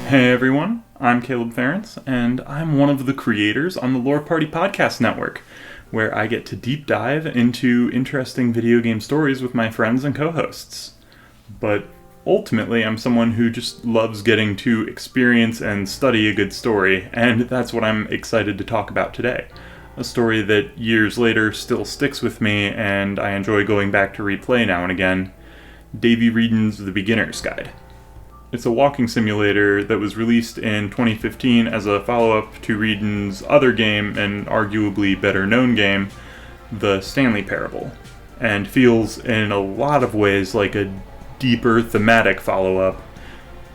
Hey everyone, I'm Caleb Ference, and I'm one of the creators on the Lore Party Podcast Network, where I get to deep dive into interesting video game stories with my friends and co-hosts. But ultimately, I'm someone who just loves getting to experience and study a good story, and that's what I'm excited to talk about today. A story that years later still sticks with me, and I enjoy going back to replay now and again. Davey Wreden's The Beginner's Guide. It's a walking simulator that was released in 2015 as a follow-up to Wreden's other game, and arguably better-known game, The Stanley Parable, and feels in a lot of ways like a deeper thematic follow-up,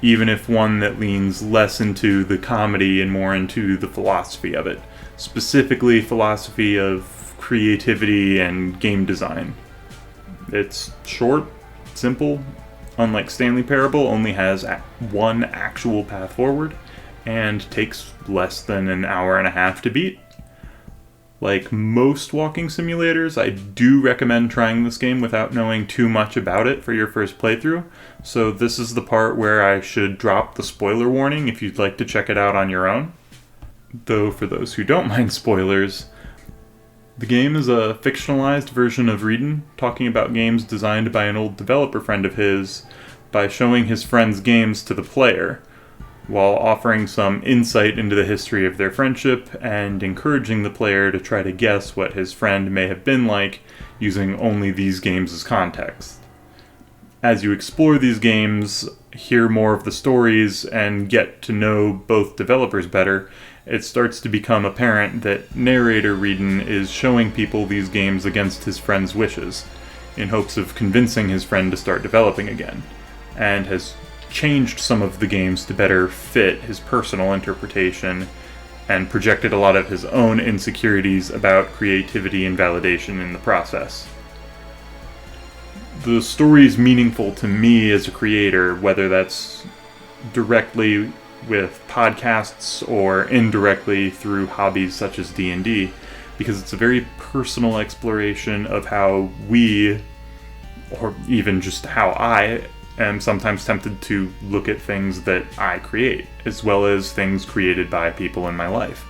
even if one that leans less into the comedy and more into the philosophy of it, specifically philosophy of creativity and game design. It's short, simple, unlike Stanley Parable, only has one actual path forward, and takes less than an hour and a half to beat. Like most walking simulators, I do recommend trying this game without knowing too much about it for your first playthrough, so this is the part where I should drop the spoiler warning if you'd like to check it out on your own. Though for those who don't mind spoilers, the game is a fictionalized version of Wreden, talking about games designed by an old developer friend of his by showing his friend's games to the player, while offering some insight into the history of their friendship and encouraging the player to try to guess what his friend may have been like using only these games as context. As you explore these games, hear more of the stories, and get to know both developers better, it starts to become apparent that narrator Wreden is showing people these games against his friend's wishes, in hopes of convincing his friend to start developing again, and has changed some of the games to better fit his personal interpretation, and projected a lot of his own insecurities about creativity and validation in the process. The story is meaningful to me as a creator, whether that's directly with podcasts or indirectly through hobbies such as D&D, because it's a very personal exploration of how we, or even just how I, am sometimes tempted to look at things that I create, as well as things created by people in my life.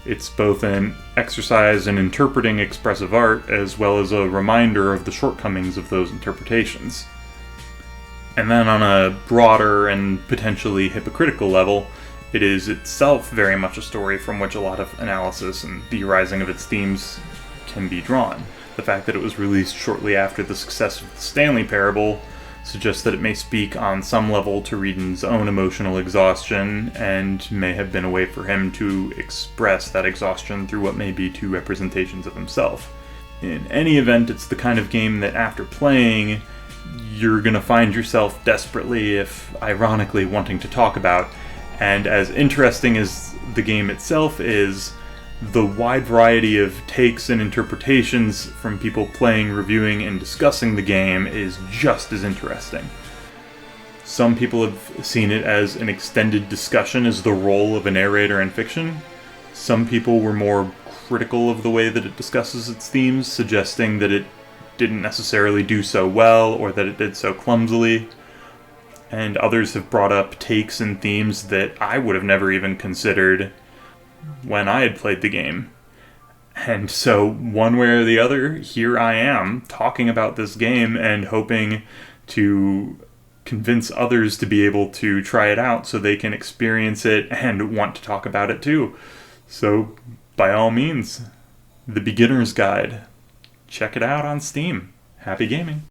It's both an exercise in interpreting expressive art, as well as a reminder of the shortcomings of those interpretations. And then on a broader and potentially hypocritical level, it is itself very much a story from which a lot of analysis and theorizing of its themes can be drawn. The fact that it was released shortly after the success of the Stanley Parable suggests that it may speak on some level to Wreden's own emotional exhaustion, and may have been a way for him to express that exhaustion through what may be two representations of himself. In any event, it's the kind of game that after playing, you're going to find yourself desperately, if ironically, wanting to talk about. And as interesting as the game itself is, the wide variety of takes and interpretations from people playing, reviewing, and discussing the game is just as interesting. Some people have seen it as an extended discussion as the role of a narrator in fiction. Some people were more critical of the way that it discusses its themes, suggesting that it didn't necessarily do so well, or that it did so clumsily. And others have brought up takes and themes that I would have never even considered when I had played the game. And so, one way or the other, here I am, talking about this game and hoping to convince others to be able to try it out so they can experience it and want to talk about it too. So, by all means, The Beginner's Guide. Check it out on Steam. Happy gaming!